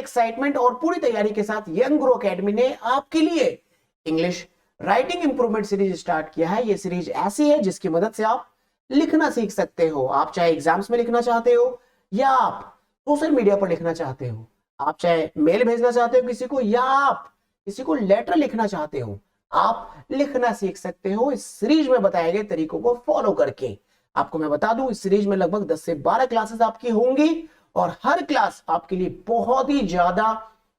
Excitement और पूरी तैयारी के साथ यंग ग्रो एकेडमी ने आपके लिए English writing improvement series start किया है। ये सीरीज ऐसी है जिसकी मदद से आप लिखना सीख सकते हो। आप चाहे एग्जाम्स में लिखना चाहते हो या आप सोशल मीडिया पर लिखना चाहते हो, आप चाहे मेल भेजना चाहते हो किसी को या आप किसी को लेटर लिखना चाहते हो, आप लिखना सीख सकते हो इस सीरीज में बताए गए तरीकों को फॉलो करके। आपको मैं बता दूं, इस सीरीज में लगभग 10 से 12 क्लासेस आपकी होंगी और हर क्लास आपके लिए बहुत ही ज्यादा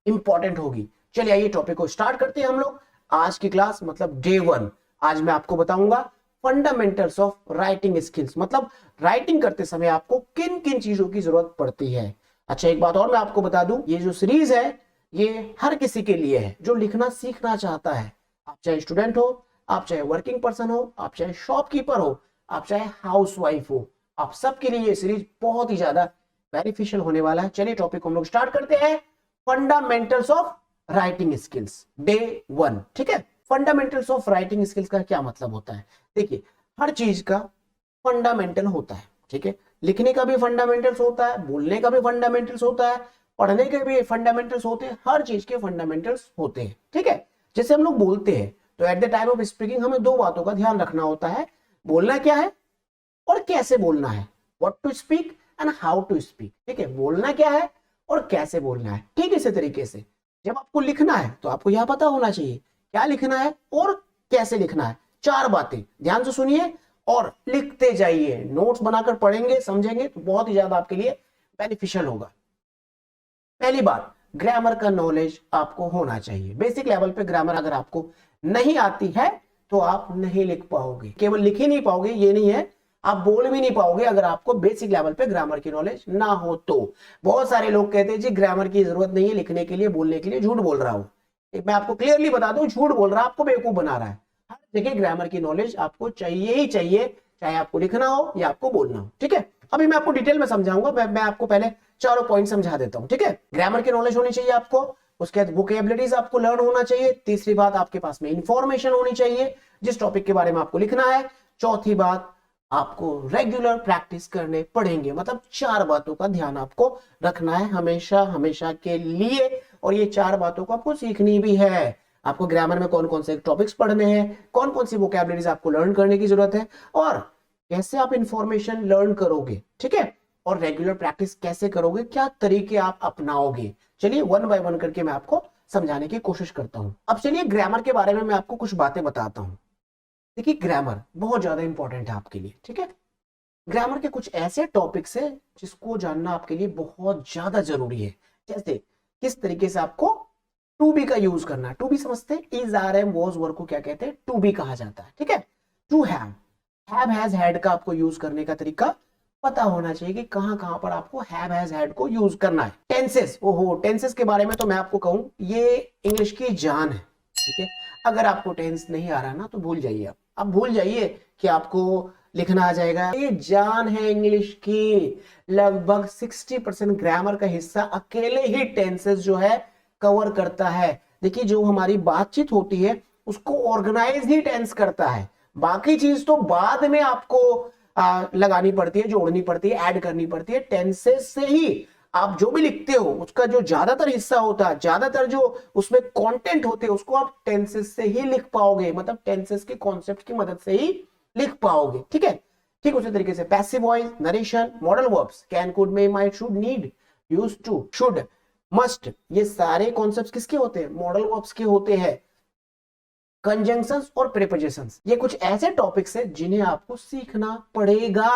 इंपॉर्टेंट होगी। चलिए आइए टॉपिक को स्टार्ट करते हैं हम लोग। आज की क्लास मतलब डे 1। आज मैं आपको बताऊंगा फंडामेंटल्स ऑफ राइटिंग स्किल्स, मतलब राइटिंग करते समय आपको किन किन चीजों की जरूरत पड़ती है। अच्छा, एक बात और मैं आपको बता दूं, ये जो सीरीज है ये हर किसी के लिए है जो लिखना सीखना चाहता है। आप चाहे स्टूडेंट हो, आप चाहे वर्किंग पर्सन हो, आप चाहे शॉपकीपर हो, आप चाहे हाउसवाइफ हो, आप सबके लिए ये सीरीज बहुत ही ज्यादा बेनिफिशियल होने वाला है। चलिए टॉपिक को हम लोग स्टार्ट करते हैं। Fundamentals of writing skills day 1। ठीक है, फंडामेंटल्स ऑफ राइटिंग स्किल्स का क्या मतलब होता है? देखिए, हर चीज का फंडामेंटल होता है। ठीक है, लिखने का भी फंडामेंटल्स होता है, बोलने का भी फंडामेंटल्स होता है, पढ़ने के भी फंडामेंटल्स होते हैं, हर चीज के फंडामेंटल्स होते हैं। ठीक है, जैसे हम लोग बोलते हैं तो at the time of speaking हमें दो बातों का ध्यान रखना होता है। बोलना क्या है और कैसे बोलना है, what to speak and how to speak. ठीक है, बोलना क्या है और कैसे बोलना है। ठीक इसी तरीके से जब आपको लिखना है तो आपको यह पता होना चाहिए क्या लिखना है और कैसे लिखना है। चार बातें ध्यान से सुनिए और लिखते जाइए। नोट्स बनाकर पढ़ेंगे समझेंगे तो बहुत ही ज्यादा आपके लिए बेनिफिशियल होगा। पहली बात, ग्रामर का नॉलेज आपको होना चाहिए। बेसिक लेवल पे ग्रामर अगर आपको नहीं आती है तो आप नहीं लिख पाओगे। केवल लिख ही नहीं पाओगे ये नहीं है, आप बोल भी नहीं पाओगे अगर आपको बेसिक लेवल पे ग्रामर की नॉलेज ना हो तो। बहुत सारे लोग कहते हैं जी ग्रामर की जरूरत नहीं है लिखने के लिए, बोलने के लिए। झूठ बोल रहा हूं, मैं आपको क्लियरली बता दूं, झूठ बोल रहा है, आपको बेवकूफ बना रहा है। हर जगह ग्रामर की नॉलेज आपको चाहिए ही चाहिए, चाहे आपको लिखना हो या आपको बोलना हो। ठीक है, अभी मैं आपको डिटेल में समझाऊंगा। मैं आपको पहले चारों पॉइंट समझा देता हूं। ठीक है, ग्रामर की नॉलेज होनी चाहिए आपको, उसके बाद वोकेबलरीज आपको लर्न होना चाहिए। तीसरी बात, आपके पास में इंफॉर्मेशन होनी चाहिए जिस टॉपिक के बारे में आपको लिखना है। चौथी बात, आपको रेगुलर प्रैक्टिस करने पड़ेंगे। मतलब चार बातों का ध्यान आपको रखना है हमेशा हमेशा के लिए, और ये चार बातों को आपको सीखनी भी है। आपको ग्रामर में कौन कौन से टॉपिक्स पढ़ने हैं, कौन कौन सी वोकैबुलरीज आपको लर्न करने की जरूरत है, और कैसे आप इंफॉर्मेशन लर्न करोगे। ठीक है, और रेगुलर प्रैक्टिस कैसे करोगे, क्या तरीके आप अपनाओगे। चलिए वन बाय वन करके मैं आपको समझाने की कोशिश करता हूं। अब चलिए ग्रामर के बारे में मैं आपको कुछ बातें बताता हूं। देखिए, ग्रामर बहुत ज्यादा इंपॉर्टेंट है आपके लिए। ठीक है, ग्रामर के कुछ ऐसे टॉपिक्स है जिसको जानना आपके लिए बहुत ज्यादा जरूरी है। जैसे किस तरीके से आपको टू बी का यूज करना है। टू बी समझते हैं, is are am was verb को क्या कहते हैं, टू बी कहा जाता है। ठीक है, टू हैव हैज हैड का आपको यूज करने का तरीका पता होना चाहिए कि कहां कहां पर आपको हैव हैज हैड को यूज करना है। टेंसेस, ओहो टेंसेस के बारे में तो मैं आपको कहूं ये इंग्लिश की जान है। ठीक है, अगर आपको टेंस नहीं आ रहा ना तो भूल जाइए, आप भूल जाइए कि आपको लिखना आ जाएगा। ये जान है इंग्लिश की। लगभग 60% ग्रामर का हिस्सा अकेले ही टेंसेस जो है कवर करता है। देखिए, जो हमारी बातचीत होती है उसको ऑर्गेनाइज ही टेंस करता है, बाकी चीज तो बाद में आपको लगानी पड़ती है, जोड़नी पड़ती है, ऐड करनी पड़ती है। टेंसेस से ही आप जो भी लिखते हो उसका जो ज्यादातर हिस्सा होता है, ज्यादातर जो उसमें कंटेंट होते हैं उसको आप टेंसेस से ही लिख पाओगे, मतलब टेंसेस के कॉन्सेप्ट की मदद से ही लिख पाओगे। ठीक है, ठीक उसी तरीके से passive voice, narration, modal verbs, can, could, may, might, should, need, used to, should, must, ये सारे कॉन्सेप्ट्स किसके होते हैं, मॉडल वर्ब्स के होते हैं। कंजंक्शंस और प्रीपोजिशंस, ये कुछ ऐसे टॉपिक्स है जिन्हें आपको सीखना पड़ेगा।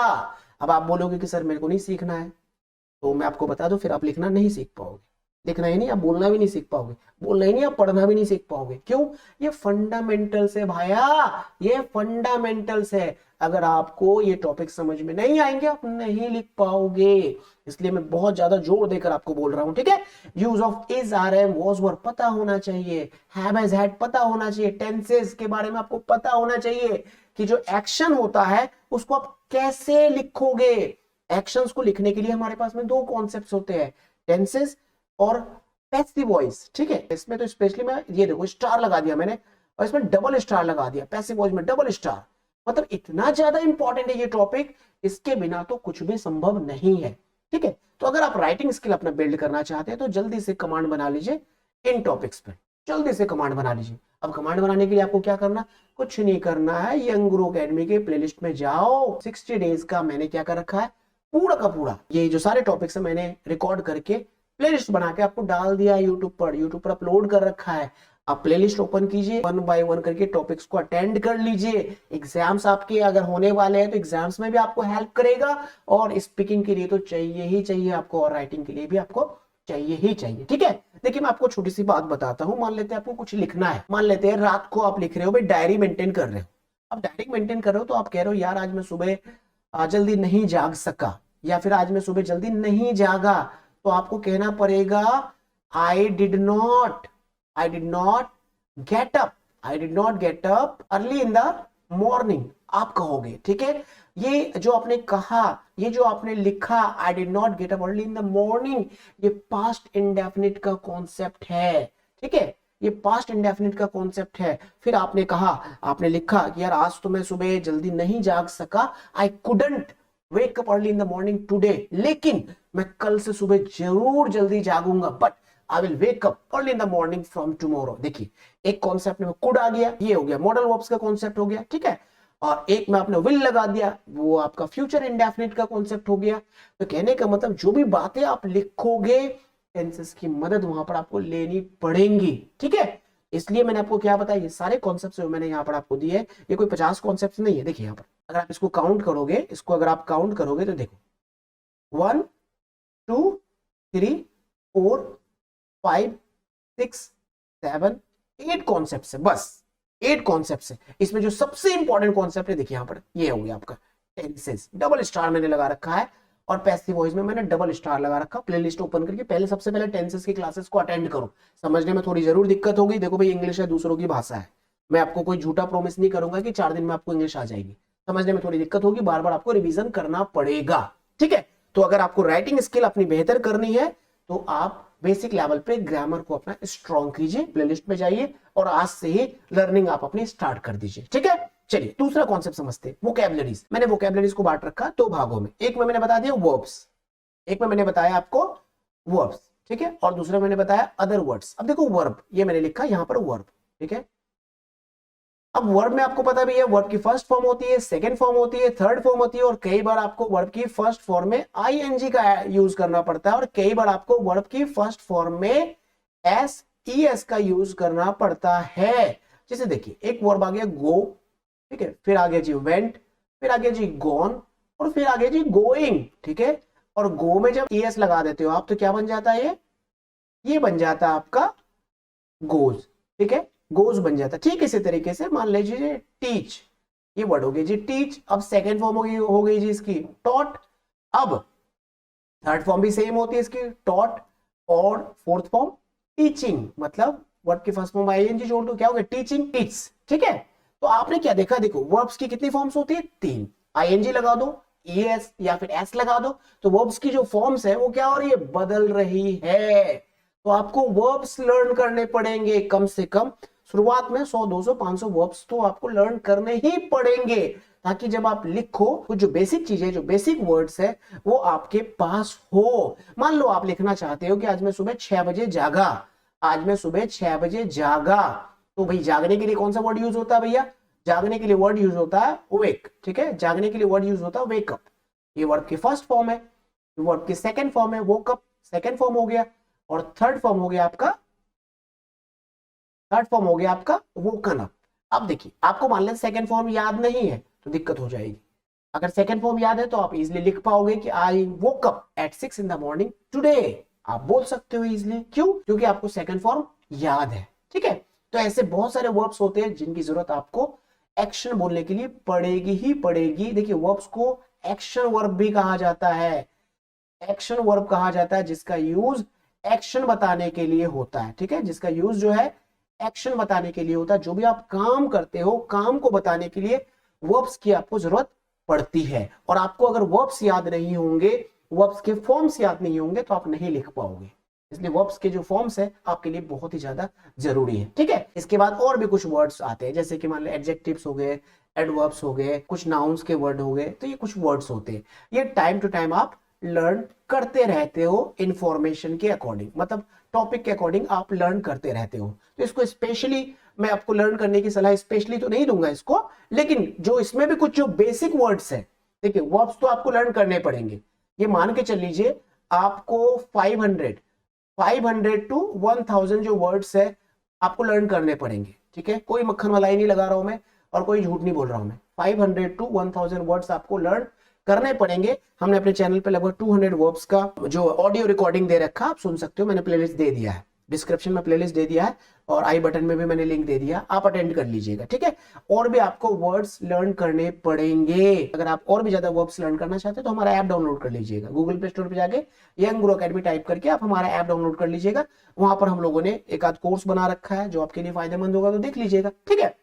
अब आप बोलोगे कि सर मेरे को नहीं सीखना है, तो मैं आपको बता दूं फिर आप लिखना नहीं सीख पाओगे। लिखना ही नहीं, आप बोलना भी नहीं सीख पाओगे, बोलना ही नहीं, आप पढ़ना भी नहीं सीख पाओगे। क्यों? ये फंडामेंटल्स है भाया, ये फंडामेंटल्स है। अगर आपको ये टॉपिक समझ में नहीं आएंगे आप नहीं लिख पाओगे, इसलिए मैं बहुत ज्यादा जोर देकर आपको बोल रहा हूं। ठीक है, use of is, are, am, was, were पता होना चाहिए, हैव, हैज, हैड पता होना चाहिए, टेंसेस के बारे में आपको पता होना चाहिए कि जो एक्शन होता है उसको आप कैसे लिखोगे। एक्शंस को लिखने के लिए हमारे पास में दो कॉन्सेप्ट्स होते हैं, टेंसेस और पैसिव वॉइस। ठीक है, इसमें तो स्पेशली मैं ये देखो स्टार लगा दिया मैंने और इसमें डबल स्टार लगा दिया, पैसिव वॉइस में डबल स्टार। मतलब इतना ज्यादा इंपॉर्टेंट है ये टॉपिक, इसके बिना तो कुछ भी संभव नहीं है। ठीक है। तो अगर आप राइटिंग स्किल अपना बिल्ड करना चाहते हैं तो जल्दी से कमांड बना लीजिए इन टॉपिक्स पे, जल्दी से कमांड बना लीजिए। अब कमांड बनाने के लिए आपको क्या करना, कुछ नहीं करना है, यंग गुरु एकेडमी के प्लेलिस्ट में जाओ। 60 डेज का मैंने क्या कर रखा है, पूरा का पूरा ये जो सारे टॉपिक्स है मैंने रिकॉर्ड करके प्लेलिस्ट बना के आपको डाल दिया है यूट्यूब पर अपलोड कर रखा है। आप प्लेलिस्ट ओपन कीजिए, 1 बाय 1 करके टॉपिक्स को अटेंड कर लीजिए। एग्जाम्स आपके अगर होने वाले हैं तो एग्जाम्स में भी आपको हेल्प करेगा, और स्पीकिंग के लिए तो चाहिए ही चाहिए आपको, और राइटिंग के लिए भी आपको चाहिए ही चाहिए। ठीक है, देखिए मैं आपको छोटी सी बात बताता हूं। मान लेते हैं आपको कुछ लिखना है, मान लेते हैं रात को आप लिख रहे हो, भाई डायरी मेंटेन कर रहे हो। अब डायरी मेंटेन कर रहे हो तो आप कह रहे हो यार आज मैं सुबह जल्दी नहीं जाग सका, या फिर आज मैं सुबह जल्दी नहीं जागा, तो आपको कहना पड़ेगा I did not get up early in the morning, आप कहोगे। ठीक है, ये जो आपने कहा, ये जो आपने लिखा I did not get up early in the morning, ये पास्ट इंडेफिनिट का कॉन्सेप्ट है। ठीक है, ये पास्ट इंडेफिनिट का कॉन्सेप्ट है। फिर आपने कहा, आपने लिखा कि यार आज तो मैं सुबह जल्दी नहीं जाग सका, I couldn't wake up early in the morning today, लेकिन मैं कल से सुबह जरूर जल्दी जागूंगा, but I will wake up early in the morning from tomorrow. देखिए एक कॉन्सेप्ट में कुड आ गया, ये हो गया मॉडल वर्ब्स का कॉन्सेप्ट हो गया। ठीक है, और एक में आपने विल लगा दिया, वो आपका फ्यूचर इंडेफिनिट का कॉन्सेप्ट हो गया। तो कहने का मतलब जो भी बातें आप लिखोगे टेंसेस की मदद वहां पर आपको लेनी पड़ेगी। ठीक है, इसलिए मैंने आपको क्या बताया, ये सारे कॉन्सेप्ट्स जो मैंने यहाँ पर आपको दिए, ये कोई 50 कॉन्सेप्ट्स नहीं है। देखिए यहाँ पर अगर आप इसको काउंट करोगे, इसको अगर आप काउंट करोगे तो देखो 1 2 3 4 5 6 7 8 कॉन्सेप्ट्स है, बस 8 कॉन्सेप्ट्स है। इसमें जो सबसे इंपॉर्टेंट कॉन्सेप्ट है देखिए यहाँ पर, ये हो गया आपका टेंसेस, डबल स्टार मैंने लगा रखा है, और पैसिव वॉइस में मैंने डबल स्टार लगा रखा। प्लेलिस्ट ओपन करके पहले सबसे पहले टेंसेस की क्लासेस को अटेंड करो, समझने में थोड़ी जरूर दिक्कत होगी। देखो भाई इंग्लिश है, दूसरों की भाषा है, मैं आपको कोई झूठा प्रॉमिस नहीं करूंगा कि 4 दिन में आपको इंग्लिश आ जाएगी, समझने में थोड़ी दिक्कत होगी, बार बार आपको रिवीजन करना पड़ेगा। ठीक है, तो अगर आपको राइटिंग स्किल अपनी बेहतर करनी है तो आप बेसिक लेवल पे ग्रामर को अपना स्ट्रॉन्ग कीजिए, प्लेलिस्ट में जाइए और आज से ही लर्निंग आप अपनी स्टार्ट कर दीजिए। ठीक है, चलिए दूसरा कॉन्सेप्ट समझते हैं, वोकैबुलरीज। मैंने वोकैबुलरीज को बांट रखा 2 भागों में, एक में मैंने बता दिया वर्ब्स, एक में मैंने बताया आपको वर्ब्स। ठीक है, और दूसरा मैंने बताया अदर वर्ड्स। अब देखो वर्ब, ये मैंने लिखा यहां पर वर्ब। ठीक है, अब वर्ब में आपको पता भी है वर्ब की फर्स्ट फॉर्म होती है, सेकंड फॉर्म होती है, थर्ड फॉर्म होती है, और कई बार आपको वर्ब की फर्स्ट फॉर्म में आईएनजी का यूज करना पड़ता है, और कई बार आपको वर्ब की फर्स्ट फॉर्म में एस का यूज करना पड़ता है। जैसे देखिए एक वर्ब आ गया गो, ठीक है, फिर आ गया जी वेंट, फिर आ गया जी गॉन, और फिर आ गया जी गोइंग। ठीक है, और गो में जब एस लगा देते हो आप तो क्या बन जाता है, ये बन जाता है आपका गोज। ठीक है, गोज बन जाता है। ठीक इसी तरीके से मान लीजिए टीच, ये वर्ड हो गई जी टीच, अब सेकेंड फॉर्म हो गई जी इसकी टॉट, अब थर्ड फॉर्म भी सेम होती है इसकी टॉट, और फोर्थ फॉर्म टीचिंग, मतलब वर्ड की फर्स्ट फॉर्म आईएनजी जोड़ दो, क्या हो गया टीचिंग टीच। ठीक है, तो आपने क्या देखा, देखो वर्ब्स की कितनी फॉर्म्स होती है, 3, आईएनजी लगा दो, एस या फिर एस लगा दो, तो वर्ब्स की जो फॉर्म्स है वो क्या हो रही है, बदल रही है। तो आपको वर्ब्स लर्न करने पड़ेंगे, कम से कम शुरुआत में 100 200 500 वर्ब्स तो आपको लर्न करने ही पड़ेंगे, ताकि जब आप लिखो कुछ जो बेसिक चीजें, जो बेसिक वर्ड्स है वो आपके पास हो। मान लो आप लिखना चाहते हो कि आज मैं सुबह 6 बजे जागा, आज मैं सुबह 6 बजे जागा, तो भाई जागने के लिए कौन सा वर्ड यूज होता है भैया, जागने के लिए वर्ड यूज होता है वेक। ठीक है, जागने के लिए वर्ड यूज होता है वेकअप, ये वर्ड की फर्स्ट फॉर्म है, वर्ड की सेकंड फॉर्म है वोकअप, सेकंड फॉर्म हो गया, और थर्ड फॉर्म हो गया आपका वोकन अप। अब देखिए आपको मान लें सेकंड फॉर्म याद नहीं है तो दिक्कत हो जाएगी, अगर सेकंड फॉर्म याद है तो आप इजीली लिख पाओगे कि I woke up at 6 in the morning today, आप बोल सकते हो इजीली। क्यों, क्योंकि आपको सेकंड फॉर्म याद है। ठीक है, तो ऐसे बहुत सारे वर्ब्स होते हैं जिनकी जरूरत आपको एक्शन बोलने के लिए पड़ेगी ही पड़ेगी। देखिए वर्ब्स को एक्शन वर्ब भी कहा जाता है, एक्शन वर्ब कहा जाता है जिसका यूज एक्शन बताने के लिए होता है। ठीक है, जिसका यूज जो है एक्शन बताने के लिए होता है, जो भी आप काम करते हो काम को बताने के लिए वर्ब्स की आपको जरूरत पड़ती है। और आपको अगर वर्ब्स याद नहीं होंगे, वर्ब्स के फॉर्म्स याद नहीं होंगे तो आप नहीं लिख पाओगे, इसलिए वर्ब्स के जो फॉर्म्स है आपके लिए बहुत ही ज्यादा जरूरी है। ठीक है, इसके बाद और भी कुछ वर्ड्स आते हैं, जैसे कि मान लो एडजेक्टिव्स हो गए, एडवर्ब्स हो गए, कुछ नाउन्स के वर्ड हो गए, तो ये कुछ वर्ड्स होते हैं, ये टाइम टू टाइम आप लर्न करते रहते हो इंफॉर्मेशन के अकॉर्डिंग, मतलब टॉपिक के अकॉर्डिंग आप लर्न करते रहते हो। तो इसको स्पेशली मैं आपको लर्न करने की सलाह स्पेशली तो नहीं दूंगा इसको, लेकिन जो इसमें भी कुछ जो बेसिक वर्ड्स है, देखिए वर्ड्स तो आपको लर्न करने पड़ेंगे। ये मान के चल लीजिए आपको 500 टू 1000 जो वर्ड्स है आपको लर्न करने पड़ेंगे, ठीक है। कोई मक्खन मलाई नहीं लगा रहा हूं मैं और कोई झूठ नहीं बोल रहा हूं मैं। 500 टू 1000 वर्ड्स आपको लर्न करने पड़ेंगे। हमने अपने चैनल पे लगभग 200 वर्ब्स का जो ऑडियो रिकॉर्डिंग दे रखा, आप सुन सकते हो, मैंने प्लेलिस्ट दे दिया है, डिस्क्रिप्शन में प्लेलिस्ट दे दिया है और आई बटन में भी मैंने लिंक दे दिया, आप अटेंड कर लीजिएगा, ठीक है। और भी आपको वर्ड्स लर्न करने पड़ेंगे। अगर आप और भी ज्यादा वर्ड्स लर्न करना चाहते हैं तो हमारा ऐप डाउनलोड कर लीजिएगा। गूगल प्ले स्टोर पे जाके यंग ग्रो अकेडमी टाइप करके आप हमारा ऐप डाउनलोड कर लीजिएगा। वहां पर हम लोगों ने एक आध कोर्स बना रखा है जो आपके लिए फायदेमंद होगा, तो देख लीजिएगा, ठीक है।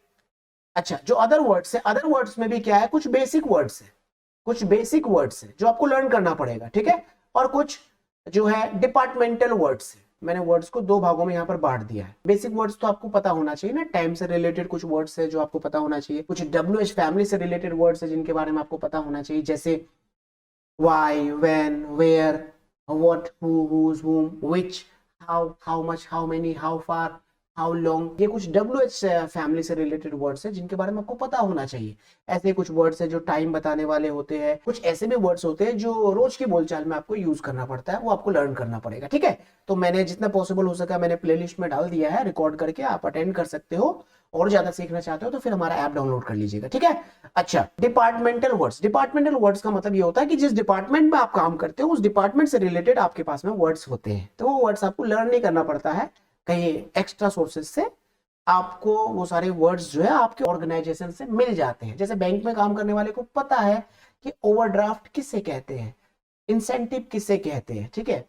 अच्छा, जो अदर वर्ड्स है, अदर वर्ड्स में भी क्या है, कुछ बेसिक वर्ड्स है, कुछ बेसिक वर्ड्स है जो आपको लर्न करना पड़ेगा, ठीक है। और कुछ जो है डिपार्टमेंटल वर्ड्स है। मैंने वर्ड्स को दो भागों में यहाँ पर बांट दिया है। बेसिक वर्ड्स तो आपको पता होना चाहिए ना, टाइम से रिलेटेड कुछ वर्ड्स है जो आपको पता होना चाहिए। कुछ WH फैमिली से रिलेटेड वर्ड्स है जिनके बारे में आपको पता होना चाहिए, जैसे why, when, where, what, who, whose, whom, which, how, how much, how many, how far, how long. ये कुछ WH फैमिली से रिलेटेड वर्ड्स है जिनके बारे में आपको पता होना चाहिए। ऐसे कुछ वर्ड्स है जो टाइम बताने वाले होते हैं। कुछ ऐसे भी वर्ड्स होते हैं जो रोज की बोलचाल में आपको यूज करना पड़ता है, वो आपको लर्न करना पड़ेगा, ठीक है। तो मैंने जितना पॉसिबल हो सका मैंने प्लेलिस्ट में डाल दिया है, रिकॉर्ड करके आप अटेंड कर सकते हो। और ज्यादा सीखना चाहते हो तो फिर हमारा ऐप डाउनलोड कर लीजिएगा, ठीक है। अच्छा, डिपार्टमेंटल वर्ड्स। डिपार्टमेंटल वर्ड्स का मतलब ये होता है कि जिस डिपार्टमेंट में आप काम करते हो उस डिपार्टमेंट से रिलेटेड आपके पास में वर्ड्स होते हैं। तो वो वर्ड्स आपको लर्न नहीं करना पड़ता है कहीं एक्स्ट्रा सोर्सेज से, आपको वो सारे वर्ड्स जो है आपके ऑर्गेनाइजेशन से मिल जाते हैं। जैसे बैंक में काम करने वाले को पता है कि ओवरड्राफ्ट किसे कहते हैं, इंसेंटिव किसे कहते हैं, ठीक है,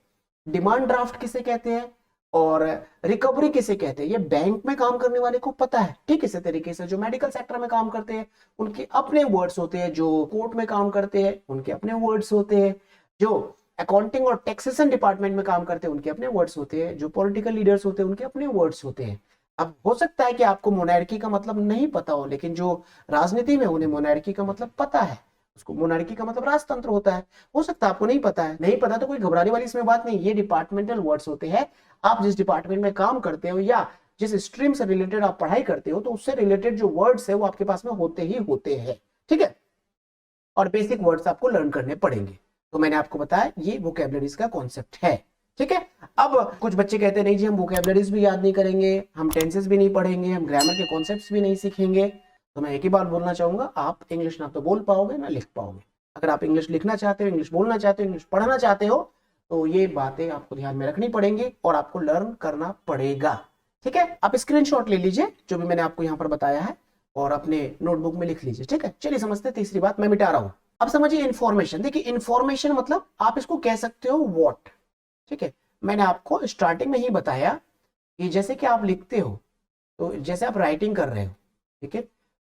डिमांड ड्राफ्ट किसे कहते हैं और रिकवरी किसे कहते हैं, ये बैंक में काम करने वाले को पता है, ठीक। इसी तरीके से जो मेडिकल सेक्टर में काम करते हैं उनके अपने वर्ड्स होते हैं, जो कोर्ट में काम करते हैं उनके अपने वर्ड्स होते हैं, जो अकाउंटिंग और टैक्सेशन डिपार्टमेंट में काम करते हैं उनके अपने वर्ड्स होते हैं, जो पॉलिटिकल लीडर्स होते हैं उनके अपने वर्ड्स होते हैं। अब हो सकता है कि आपको मोनार्की का मतलब नहीं पता हो, लेकिन जो राजनीति में उन्हें मोनार्की का मतलब पता है, उसको मोनार्की का मतलब राजतंत्र होता है। हो सकता है आपको नहीं पता है, नहीं पता तो कोई घबराने वाली इसमें बात नहीं। ये डिपार्टमेंटल वर्ड्स होते हैं। आप जिस डिपार्टमेंट में काम करते हो या जिस स्ट्रीम से रिलेटेड आप पढ़ाई करते हो तो उससे रिलेटेड जो वर्ड्स है वो आपके पास में होते ही होते हैं, ठीक है। और बेसिक वर्ड्स आपको लर्न करने पड़ेंगे। तो मैंने आपको बताया ये वोकैबुलरीज का कॉन्सेप्ट है, ठीक है। अब कुछ बच्चे कहते हैं नहीं जी हम वोकैबुलरीज भी याद नहीं करेंगे, हम टेंसेस भी नहीं पढ़ेंगे, हम ग्रामर के कॉन्सेप्ट्स भी नहीं सीखेंगे। तो मैं एक ही बात बोलना चाहूंगा, आप इंग्लिश ना तो बोल पाओगे ना लिख पाओगे। अगर आप इंग्लिश लिखना चाहते हो, इंग्लिश बोलना चाहते हो, इंग्लिश पढ़ना चाहते हो तो ये बातें आपको ध्यान में रखनी पड़ेंगी और आपको लर्न करना पड़ेगा, ठीक है। आप स्क्रीनशॉट ले लीजिए जो भी मैंने आपको यहाँ पर बताया है और अपने नोटबुक में लिख लीजिए, ठीक है। चलिए समझते हैं तीसरी बात, मैं मिटा रहा हूं। अब समझिए इंफॉर्मेशन। देखिए इंफॉर्मेशन मतलब आप इसको कह सकते हो व्हाट, ठीक है। मैंने आपको स्टार्टिंग में ही बताया कि जैसे कि आप लिखते हो तो जैसे आप राइटिंग कर रहे हो, ठीक है,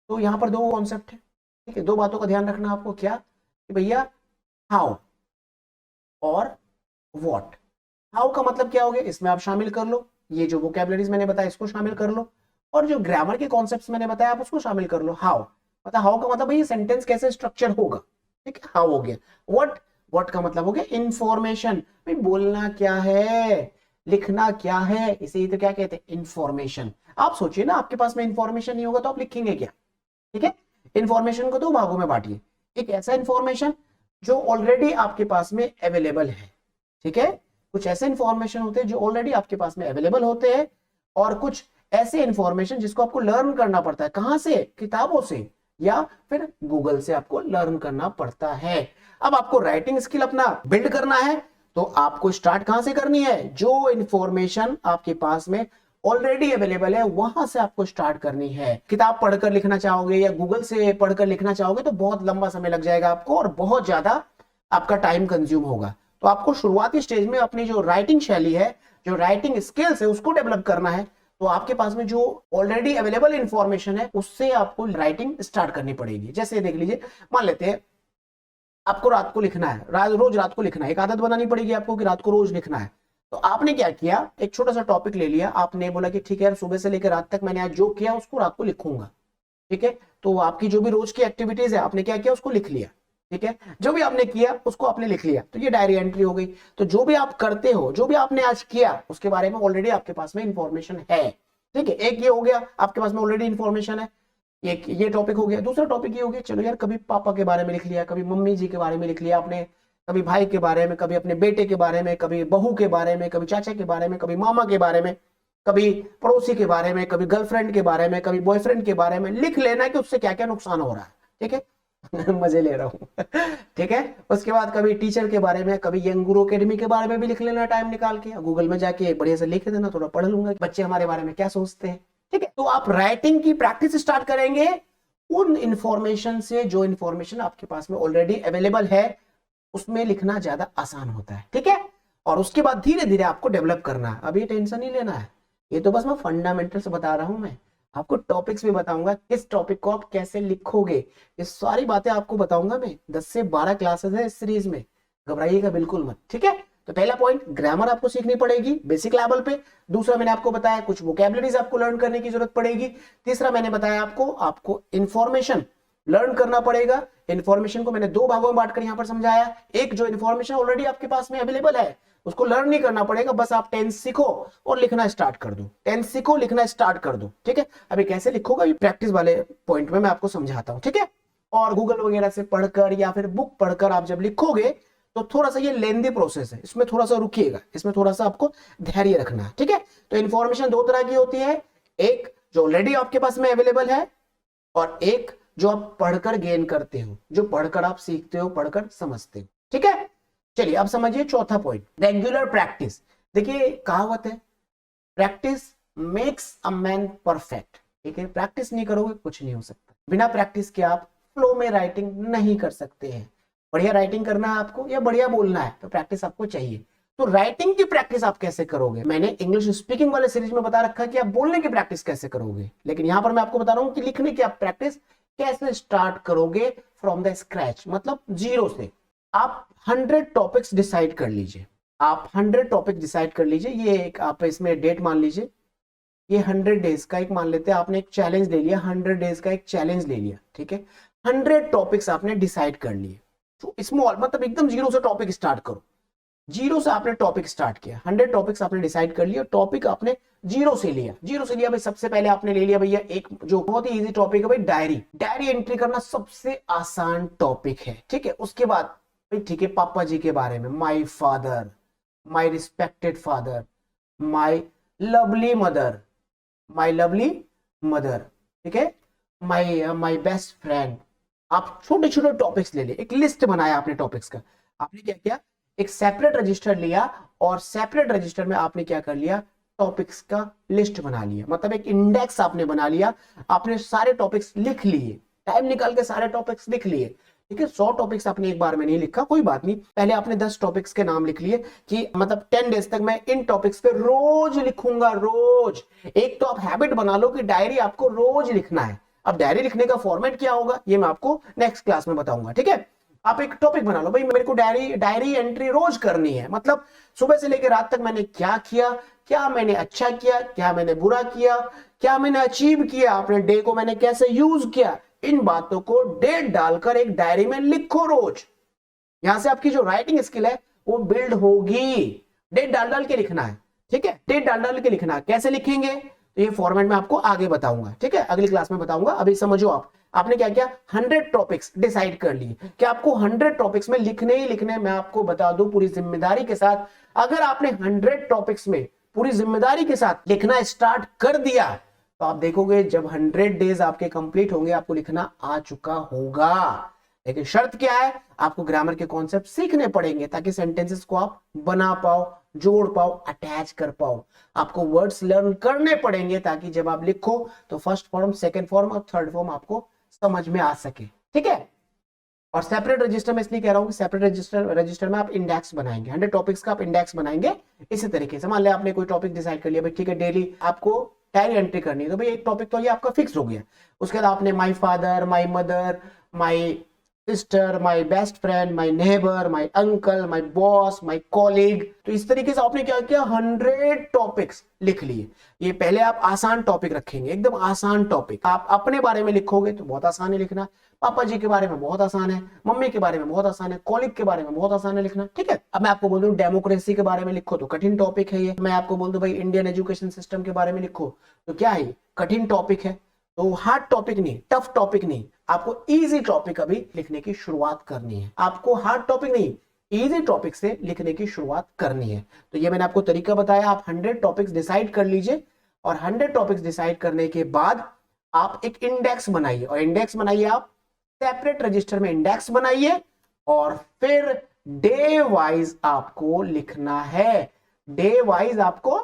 तो यहाँ पर दो कॉन्सेप्ट है, ठीक है। दो बातों का ध्यान रखना आपको, क्या कि भैया हाउ और व्हाट। हाउ का मतलब क्या हो गया, इसमें आप शामिल कर लो, ये जो वोकैबुलरीज मैंने बताया इसको शामिल कर लो, और जो ग्रामर के कॉन्सेप्ट्स मैंने बताया आप उसको शामिल कर लो। हाउ मतलब हाउ का मतलब भाई सेंटेंस कैसे स्ट्रक्चर होगा, ठीक है, हाउ हो गया। व्हाट, व्हाट का मतलब हो गया इंफॉर्मेशन, भाई बोलना क्या है, लिखना क्या है, इसे तो क्या कहते हैं, इंफॉर्मेशन। आप सोचिए ना आपके पास में इंफॉर्मेशन नहीं होगा तो आप लिखेंगे क्या, ठीक है। इंफॉर्मेशन को दो भागों में बांटिए, एक ऐसा इंफॉर्मेशन जो ऑलरेडी आपके पास में अवेलेबल है, ठीक है, कुछ ऐसे इंफॉर्मेशन होते हैं जो ऑलरेडी आपके पास में अवेलेबल होते हैं, और कुछ ऐसे इंफॉर्मेशन जिसको आपको लर्न करना पड़ता है, कहां से, किताबों से या फिर गूगल से आपको लर्न करना पड़ता है। अब आपको राइटिंग स्किल अपना बिल्ड करना है तो आपको स्टार्ट कहां से करनी है, जो इंफॉर्मेशन आपके पास में ऑलरेडी अवेलेबल है वहां से आपको स्टार्ट करनी है। किताब पढ़कर लिखना चाहोगे या गूगल से पढ़कर लिखना चाहोगे तो बहुत लंबा समय लग जाएगा आपको और बहुत ज्यादा आपका टाइम कंज्यूम होगा। तो आपको शुरुआती स्टेज में अपनी जो राइटिंग शैली है, जो राइटिंग स्किल्स है उसको डेवलप करना है। तो आपके पास में जो ऑलरेडी अवेलेबल इंफॉर्मेशन है उससे आपको राइटिंग स्टार्ट करनी पड़ेगी। जैसे देख लीजिए, मान लेते हैं आपको रात को लिखना है, रोज रात को लिखना है, एक आदत बनानी पड़ेगी आपको कि रात को रोज लिखना है। तो आपने क्या किया, एक छोटा सा टॉपिक ले लिया, आपने बोला कि ठीक है यार सुबह से लेकर रात तक मैंने आज जो किया उसको रात को लिखूंगा, ठीक है। तो आपकी जो भी रोज की एक्टिविटीज है आपने क्या किया, उसको लिख लिया, ठीक है, जो भी आपने किया उसको आपने लिख लिया, तो ये डायरी एंट्री हो गई। तो जो भी आप करते हो, जो भी आपने आज किया, उसके बारे में ऑलरेडी आपके पास में इंफॉर्मेशन है। ठीक है, एक ये हो गया, आपके पास में ऑलरेडी इंफॉर्मेशन है, ये टॉपिक हो गया। दूसरा टॉपिक ये हो गया, चलो यार कभी पापा के बारे में लिख लिया, कभी मम्मी जी के बारे में लिख लिया आपने, कभी भाई के बारे में, कभी अपने बेटे के बारे में, कभी बहू के बारे में, कभी चाचा के बारे में, कभी मामा के बारे में, कभी पड़ोसी के बारे में, कभी गर्लफ्रेंड के बारे में, कभी बॉयफ्रेंड के बारे में लिख लेना कि उससे क्या क्या नुकसान हो रहा है। ठीक है मजे ले रहा हूं ठीक है, उसके बाद कभी टीचर के बारे में, कभी यंग गुरु एकेडमी के बारे में भी लिख लेना टाइम निकाल के, गूगल में जाके बढ़िया से लिख देना, थोड़ा पढ़ लूंगा बच्चे हमारे बारे में क्या सोचते हैं। ठीक है, तो आप राइटिंग की प्रैक्टिस स्टार्ट करेंगे उन इंफॉर्मेशन से जो इंफॉर्मेशन आपके पास में ऑलरेडी अवेलेबल है, उसमें लिखना ज्यादा आसान होता है। ठीक है, और उसके बाद धीरे धीरे आपको डेवलप करना है। अभी टेंशन नहीं लेना है, ये तो बस मैं फंडामेंटल्स बता रहा हूं, मैं आपको टॉपिक्स भी बताऊंगा, किस टॉपिक को आप कैसे लिखोगे, ये सारी बातें आपको बताऊंगा मैं। 10 से 12 क्लासेस है इस सीरीज में, घबराइएगा बिल्कुल मत। ठीक है, तो पहला पॉइंट, ग्रामर आपको सीखनी पड़ेगी बेसिक लेवल पे। दूसरा मैंने आपको बताया कुछ वोकैबुलरीज आपको लर्न करने की जरूरत पड़ेगी। तीसरा मैंने बताया आपको इंफॉर्मेशन लर्न करना पड़ेगा। इंफॉर्मेशन को मैंने दो भागों में बांटकर यहां पर समझाया। एक, जो इंफॉर्मेशन ऑलरेडी आपके पास में अवेलेबल है उसको लर्न नहीं करना पड़ेगा, बस आप टेंस सीखो और लिखना स्टार्ट कर दो, टेंस सीखो लिखना स्टार्ट कर दो। ठीक है, अभी कैसे लिखोगा ये प्रैक्टिस वाले पॉइंट में मैं आपको समझाता हूं। ठीक है, और गूगल वगैरह से पढ़कर या फिर बुक पढ़कर आप जब लिखोगे तो थोड़ा सा ये लेंदी प्रोसेस है, इसमें थोड़ा सा रुकिएगा, इसमें थोड़ा सा आपको धैर्य रखना है। ठीक है, तो इंफॉर्मेशन दो तरह की होती है, एक जो ऑलरेडी आपके पास में अवेलेबल है और एक जो आप पढ़कर गेन करते हो, जो पढ़कर आप सीखते हो, पढ़कर समझते हो। ठीक है, चलिए अब समझिए चौथा पॉइंट, रेगुलर प्रैक्टिस। देखिए कहावत है, practice makes a man perfect. ठीक है, प्रैक्टिस नहीं करोगे कुछ नहीं हो सकता, बिना प्रैक्टिस के आप फ्लो में राइटिंग नहीं कर सकते हैं। बढ़िया राइटिंग करना है आपको या बढ़िया बोलना है तो प्रैक्टिस आपको चाहिए। तो राइटिंग की प्रैक्टिस आप कैसे करोगे, मैंने इंग्लिश स्पीकिंग वाले सीरीज में बता रखा है कि आप बोलने की प्रैक्टिस कैसे करोगे, लेकिन यहां पर मैं आपको बता रहा हूं कि लिखने की आप प्रैक्टिस कैसे स्टार्ट करोगे फ्रॉम द स्क्रैच, मतलब जीरो से। आप 100 टॉपिक्स डिसाइड कर लीजिए, आप 100 टॉपिक डिसाइड कर लीजिए। ये एक आप इसमें डेट मान लीजिए, ये 100 डेज का एक मान लेते हैं, आपने एक चैलेंज ले लिया, 100 डेज का एक चैलेंज ले लिया। ठीक है, 100 टॉपिक्स आपने डिसाइड कर लिए, तो स्मॉल मतलब एकदम जीरो से टॉपिक स्टार्ट करो। जीरो से आपने टॉपिक स्टार्ट किया, 100 टॉपिक्स आपने डिसाइड कर लिया, टॉपिक आपने जीरो से लिया। जीरो से लिया भाई, सबसे पहले आपने ले लिया भैया एक जो बहुत ही इजी टॉपिक है भाई, डायरी। डायरी एंट्री करना सबसे आसान टॉपिक है। ठीक है, उसके बाद भाई ठीक है, पापा जी के बारे में, my father, my respected father, my lovely mother, my lovely mother. ठीक है, माई बेस्ट फ्रेंड। आप छोटे छोटे टॉपिक्स ले लिए, एक लिस्ट बनाया आपने टॉपिक्स का। आपने क्या किया, एक सेपरेट रजिस्टर लिया और सेपरेट रजिस्टर में आपने क्या कर लिया, टॉपिक्स का लिस्ट बना लिया, मतलब एक इंडेक्स आपने बना लिया। आपने सारे टॉपिक्स लिख लिए, टाइम निकाल के सारे टॉपिक्स लिख लिए। ठीक है, 100 टॉपिक्स आपने एक बार में नहीं लिखा, कोई बात नहीं, पहले आपने 10 टॉपिक्स के नाम लिख लिए कि मतलब 10 डेज तक मैं इन टॉपिक्स पे रोज लिखूंगा, रोज। एक तो आप हैबिट बना लो कि डायरी आपको रोज लिखना है। अब डायरी लिखने का फॉर्मेट क्या होगा ये मैं आपको नेक्स्ट क्लास में बताऊंगा। ठीक है, आप एक टॉपिक बना लो, भाई मेरे को डायरी एंट्री रोज करनी है, मतलब सुबह से लेकर रात तक मैंने क्या किया, क्या मैंने अच्छा किया, क्या मैंने बुरा किया, क्या मैंने अचीव किया, अपने डे को मैंने कैसे यूज किया, इन बातों को डेट डालकर एक डायरी में लिखो रोज। यहां से आपकी जो राइटिंग स्किल है वो बिल्ड होगी। डेट डाल डाल के लिखना है। ठीक है, डेट डाल डाल के लिखना है। कैसे लिखेंगे तो ये फॉर्मेट में आपको आगे बताऊंगा। ठीक है, अगली क्लास में बताऊंगा, अभी समझो आप। आपने क्या किया, 100 टॉपिक्स डिसाइड कर लिए कि आपको 100 टॉपिक्स में लिखने ही लिखने। मैं आपको बता दूं पूरी जिम्मेदारी के साथ, अगर आपने 100 टॉपिक्स में पूरी जिम्मेदारी के साथ लिखना स्टार्ट कर दिया तो आप देखोगे जब 100 डेज आपके कंप्लीट होंगे आपको लिखना आ चुका होगा। लेकिन शर्त क्या है, आपको ग्रामर के कॉन्सेप्ट सीखने पड़ेंगे ताकि सेंटेंसेस को आप बना पाओ, जोड़ पाओ, अटैच कर पाओ। आपको वर्ड्स लर्न करने पड़ेंगे ताकि जब आप लिखो तो फर्स्ट फॉर्म, सेकंड फॉर्म और थर्ड फॉर्म आपको समझ में आ सके। ठीक है, और सेपरेट रजिस्टर में इसलिए कह रहा हूं कि सेपरेट रजिस्टर में आप इंडेक्स बनाएंगे, 100 टॉपिक्स का आप इंडेक्स बनाएंगे। इसी तरीके से मान लिया आपने कोई टॉपिक डिसाइड कर लिया भाई, ठीक है, डेली आपको डायरी एंट्री करनी है, तो भाई एक टॉपिक तो ये आपका फिक्स हो गया। उसके बाद आपने my father, my mother, my sister, my best friend, my neighbour, my uncle, my boss, my colleague. तो इस तरीके से आपने क्या किया, 100 टॉपिक्स लिख लिए। ये पहले आप आसान टॉपिक रखेंगे, एकदम आसान टॉपिक। आप अपने बारे में लिखोगे तो बहुत आसान है लिखना, पापा जी के बारे में बहुत आसान है, मम्मी के बारे में बहुत आसान है, कॉलीग के बारे में बहुत आसान है लिखना, ठीक है। अब मैं आपको बोल दूं डेमोक्रेसी के बारे में लिखो तो कठिन टॉपिक है ये। मैं आपको बोल दूं भाई इंडियन एजुकेशन सिस्टम के बारे में लिखो तो क्या है, कठिन टॉपिक है। तो हार्ड टॉपिक नहीं, टफ टॉपिक नहीं, आपको इजी टॉपिक अभी लिखने की शुरुआत करनी है। आपको हार्ड टॉपिक नहीं, इजी टॉपिक से लिखने की शुरुआत करनी है। तो ये मैंने आपको तरीका बताया। आप 100 टॉपिक्स डिसाइड कर लीजिए और 100 टॉपिक्स डिसाइड करने के बाद आप एक इंडेक्स बनाइए, और इंडेक्स बनाइए आप सेपरेट रजिस्टर में इंडेक्स बनाइए, और फिर डे वाइज आपको लिखना है। डे वाइज आपको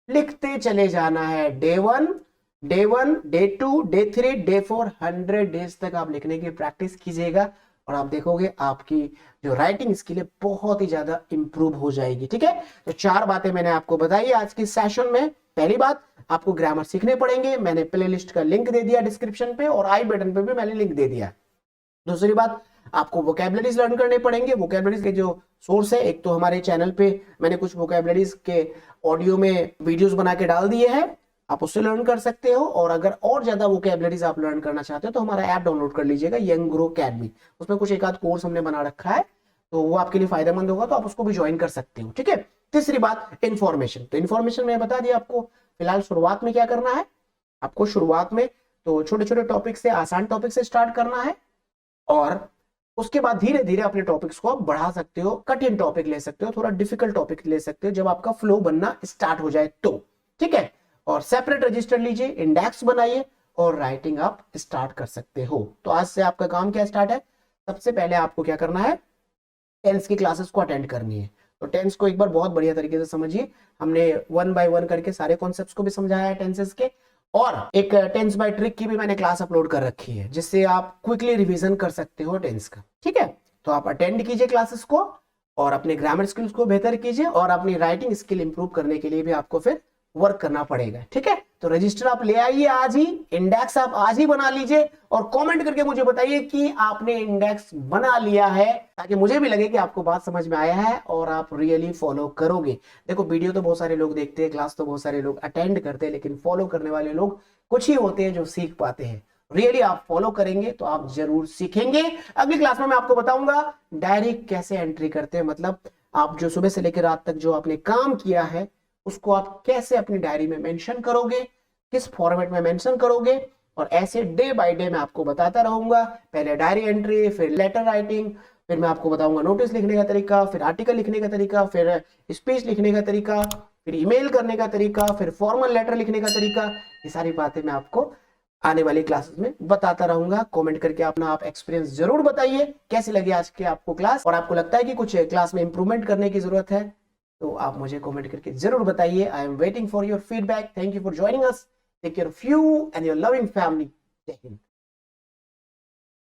लिखते चले जाना है। Day 1, day 2, day 3, day 4, 100 days तक आप लिखने की प्रैक्टिस कीजिएगा और आप देखोगे आपकी जो राइटिंग स्किल है बहुत ही ज्यादा इंप्रूव हो जाएगी, ठीक है। तो 4 बातें मैंने आपको बताई आज की सेशन में। पहली बात, आपको ग्रामर सीखने पड़ेंगे, मैंने प्लेलिस्ट का लिंक दे दिया डिस्क्रिप्शन पे और आई बटन पे भी मैंने लिंक दे दिया। दूसरी बात, आपको वोकैबुलरीज लर्न करने पड़ेंगे। वोकैबुलरीज के जो सोर्स है, एक तो हमारे चैनल पे मैंने कुछ वोकैबुलरीज के ऑडियो में वीडियोस बना के डाल दिए हैं, आप उससे लर्न कर सकते हो। और अगर और ज्यादा वोकैबुलरीज आप लर्न करना चाहते हो तो हमारा ऐप डाउनलोड कर लीजिएगा, यंग ग्रो अकेडमी। उसमें कुछ एक आध कोर्स हमने बना रखा है, तो वो आपके लिए फायदेमंद होगा, तो आप उसको भी ज्वाइन कर सकते हो, ठीक है। तीसरी बात, इन्फॉर्मेशन। तो इन्फॉर्मेशन में बता दिया आपको फिलहाल शुरुआत में क्या करना है। आपको शुरुआत में तो छोटे छोटे टॉपिक से, आसान टॉपिक से स्टार्ट करना है, और उसके बाद धीरे धीरे अपने टॉपिक्स को आप बढ़ा सकते हो। कठिन टॉपिक ले सकते हो, थोड़ा डिफिकल्ट टॉपिक ले सकते हो जब आपका फ्लो बनना स्टार्ट हो जाए तो, ठीक है। और सेपरेट रजिस्टर लीजिए, इंडेक्स बनाइए और राइटिंग आप स्टार्ट कर सकते हो। तो आज से आपका काम क्या स्टार्ट है, सबसे पहले आपको क्या करना है, टेंस की क्लासेस को अटेंड करनी है। तो टेंस को एक बार बहुत बढ़िया तरीके से समझिए। हमने 1 बाय 1 करके सारे कॉन्सेप्ट्स को भी समझाया है टेंसेस के, और एक टेंस बाय ट्रिक की भी मैंने क्लास अपलोड कर रखी है, जिससे आप क्विकली रिवीजन कर सकते हो टेंस का, ठीक है। तो आप अटेंड कीजिए क्लासेस को और अपने ग्रामर स्किल्स को बेहतर कीजिए, और अपनी राइटिंग स्किल इंप्रूव करने के लिए भी आपको फिर वर्क करना पड़ेगा, ठीक है। तो रजिस्टर आप ले आइए आज ही, इंडेक्स आप आज ही बना लीजिए, और कमेंट करके मुझे बताइए कि आपने इंडेक्स बना लिया है, ताकि मुझे भी लगे कि आपको बात समझ में आया है और आप रियली फॉलो करोगे। देखो, वीडियो तो बहुत सारे लोग देखते हैं, क्लास तो बहुत सारे लोग अटेंड करते हैं, लेकिन फॉलो करने वाले लोग कुछ ही होते हैं जो सीख पाते हैं। रियली आप फॉलो करेंगे तो आप जरूर सीखेंगे। अगली क्लास में मैं आपको बताऊंगा डायरी कैसे एंट्री करते हैं, मतलब आप जो सुबह से लेकर रात तक जो आपने काम किया है उसको आप कैसे अपनी डायरी में मेंशन करोगे, किस फॉर्मेट में मेंशन करोगे, और ऐसे डे बाय डे मैं आपको बताता रहूंगा। पहले डायरी एंट्री, फिर लेटर राइटिंग, फिर मैं आपको बताऊंगा नोटिस लिखने का तरीका, फिर आर्टिकल लिखने का तरीका, फिर स्पीच लिखने का तरीका, फिर ईमेल करने का तरीका, फिर फॉर्मल लेटर लिखने का तरीका। ये सारी बातें मैं आपको आने वाली क्लासेस में बताता रहूंगा। कमेंट करके अपना आप एक्सपीरियंस जरूर बताइए, कैसी लगी आज की आपको क्लास, और आपको लगता है कि कुछ क्लास में इंप्रूवमेंट करने की जरूरत है तो आप मुझे कमेंट करके जरूर बताइए। I am waiting for your feedback. Thank you for joining us. Take care of you and your loving family. जय हिंद।